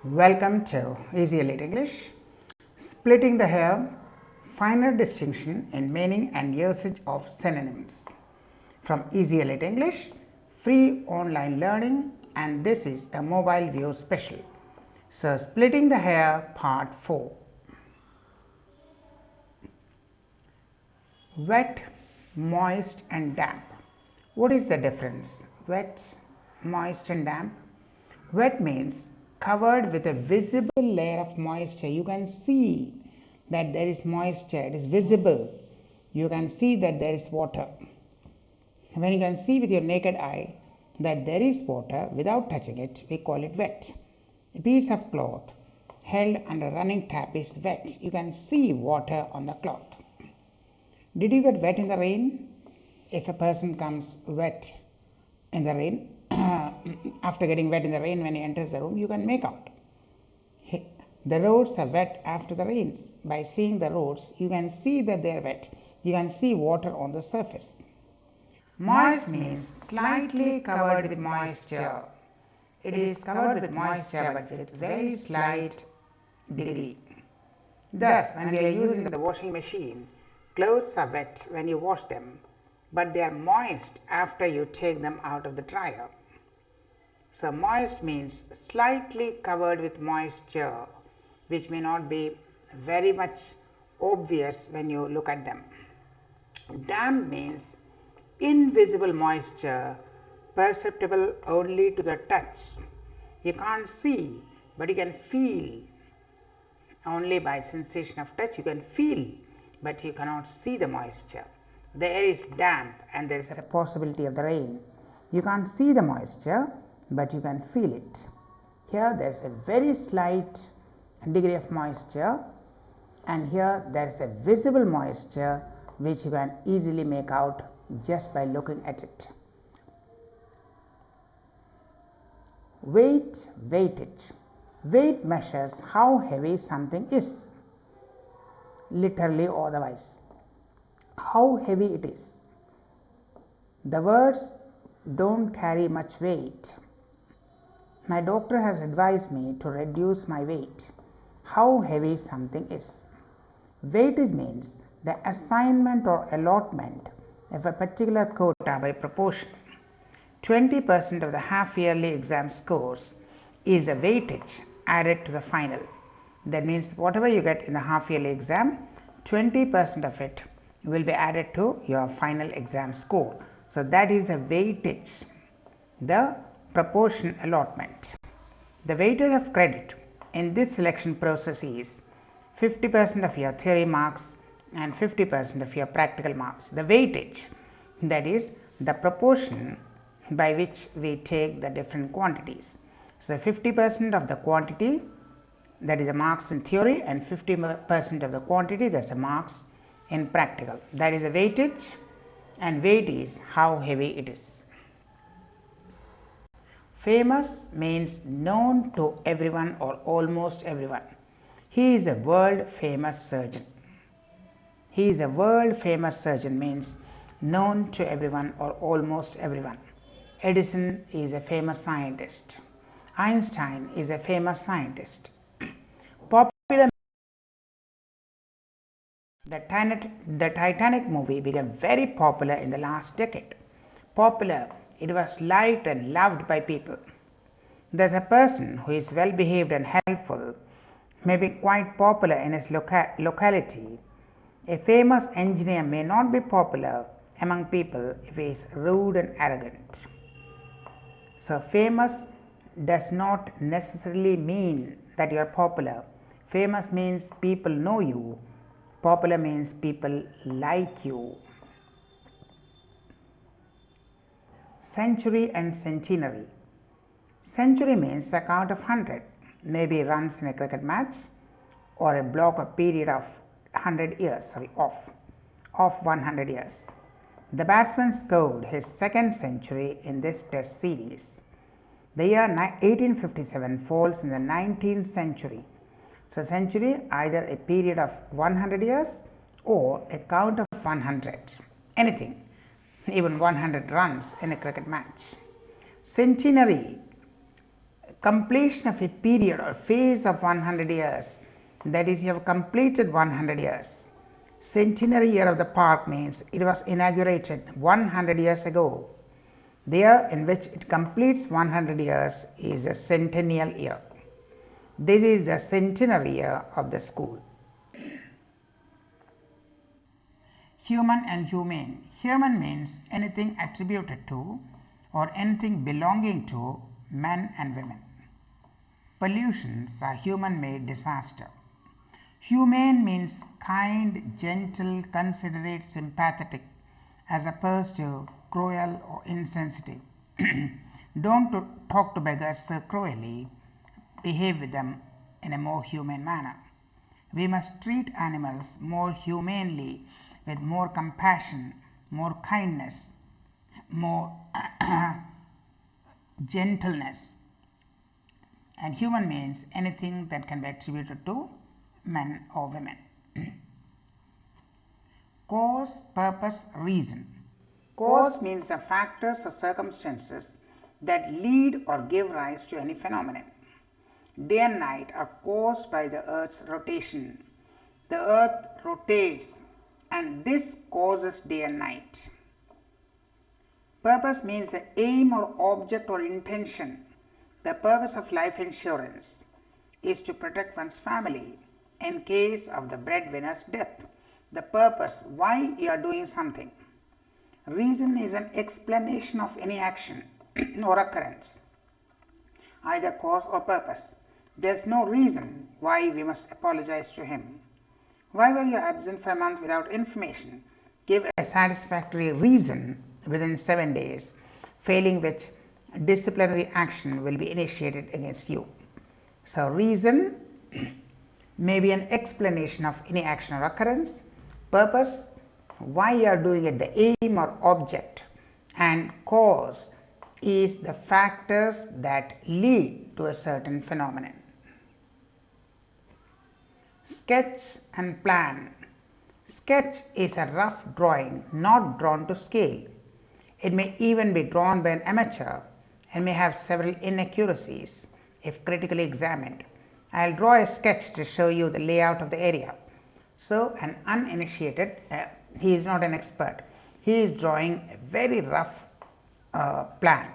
Welcome to Easy Elite English. Splitting the hair, finer distinction in meaning and usage of synonyms. From Easy Elite English, free online learning, and this is a mobile view special. So, splitting the hair part 4. Wet, moist and damp. What is the difference? Wet, moist and damp. Wet means covered with a visible layer of moisture. You can see that there is moisture, it is visible. You can see that there is water. When you can see with your naked eye that there is water without touching it, we call it wet. A piece of cloth held under running tap is wet. You can see water on the cloth. Did you get wet in the rain? If a person comes wet in the rain, after getting wet in the rain, when he enters the room, you can make out. The roads are wet after the rains. By seeing the roads, you can see that they are wet. You can see water on the surface. Moist means slightly covered with moisture. It is covered with moisture but with very slight degree. Thus, when we are using the washing machine, clothes are wet when you wash them, but they are moist after you take them out of the dryer. So, moist means slightly covered with moisture, which may not be very much obvious when you look at them. Damp means invisible moisture, perceptible only to the touch. You can't see, but you can feel. Only by sensation of touch you can feel, but you cannot see the moisture. The air is damp and there is a possibility of the rain. You can't see the moisture, but you can feel it. Here there is a very slight degree of moisture, and here there is a visible moisture which you can easily make out just by looking at it. Weight, weightage. Weight measures how heavy something is, literally or otherwise. How heavy it is. The words don't carry much weight. My doctor has advised me to reduce my weight. How heavy something is. Weightage means the assignment or allotment of a particular quota by proportion. 20% of the half-yearly exam scores is a weightage added to the final. That means whatever you get in the half-yearly exam, 20% of it will be added to your final exam score. So, that is a weightage, the proportion allotment. The weightage of credit in this selection process is 50% of your theory marks and 50% of your practical marks. The weightage, that is the proportion by which we take the different quantities. So, 50% of the quantity, that is the marks in theory, and 50% of the quantity, that is the marks in practical. That is the weightage, and weight is how heavy it is. Famous means known to everyone or almost everyone. He is a world famous surgeon. He is a world famous surgeon means known to everyone or almost everyone. Edison is a famous scientist. Einstein is a famous scientist. Popular. The Titanic movie became very popular in the last decade. Popular, it was liked and loved by people. That a person who is well behaved and helpful may be quite popular in his locality. A famous engineer may not be popular among people if he is rude and arrogant. So, famous does not necessarily mean that you are popular. Famous means people know you. Popular means people like you. Century and centenary. Century means a count of 100, maybe runs in a cricket match, or a block or period of 100 years, of 100 years. The batsman scored his second century in this test series. The year 1857 falls in the 19th century. So, century either a period of 100 years or a count of 100, anything, even 100 runs in a cricket match. Centenary completion of a period or phase of 100 years, that is, you have completed 100 years. Centenary year of the park means it was inaugurated 100 years ago. The year in which it completes 100 years is a centennial year. This is the centenary year of the school. Human and humane. Human means anything attributed to or anything belonging to men and women. Pollutions are human-made disaster. Humane means kind, gentle, considerate, sympathetic, as opposed to cruel or insensitive. Don't talk to beggars so cruelly, behave with them in a more humane manner. We must treat animals more humanely, with more compassion, more kindness, more gentleness. And human means anything that can be attributed to men or women. Cause, purpose, reason. Cause means the factors or circumstances that lead or give rise to any phenomenon. Day and night are caused by the earth's rotation. The earth rotates and this causes day and night. Purpose means the aim or object or intention. The purpose of life insurance is to protect one's family in case of the breadwinner's death. The purpose why you are doing something. Reason is an explanation of any action or occurrence, either cause or purpose. There is no reason why we must apologize to him. Why were you absent for a month without information? Give a satisfactory reason within 7 days, failing which disciplinary action will be initiated against you. So, reason may be an explanation of any action or occurrence, purpose, why you are doing it, the aim or object, and cause is the factors that lead to a certain phenomenon. Sketch and plan. Sketch is a rough drawing not drawn to scale. It may even be drawn by an amateur and may have several inaccuracies if critically examined. I will draw a sketch to show you the layout of the area. So, an uninitiated, he is not an expert, he is drawing a very rough plan,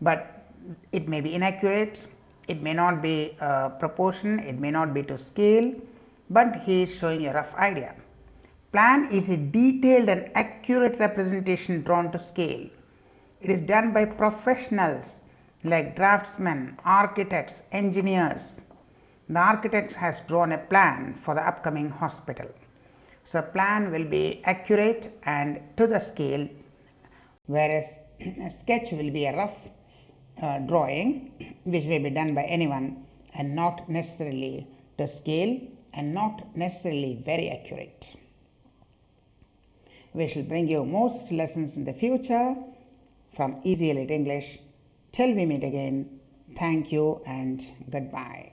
but it may be inaccurate, it may not be proportion, it may not be to scale, but he is showing a rough idea. Plan is a detailed and accurate representation drawn to scale. It is done by professionals like draftsmen, architects, engineers. The architect has drawn a plan for the upcoming hospital. So, plan will be accurate and to the scale, whereas a sketch will be a rough drawing which may be done by anyone and not necessarily to scale and not necessarily very accurate. We shall bring you more such lessons in the future from Easy Elite English. Till we meet again, thank you and goodbye.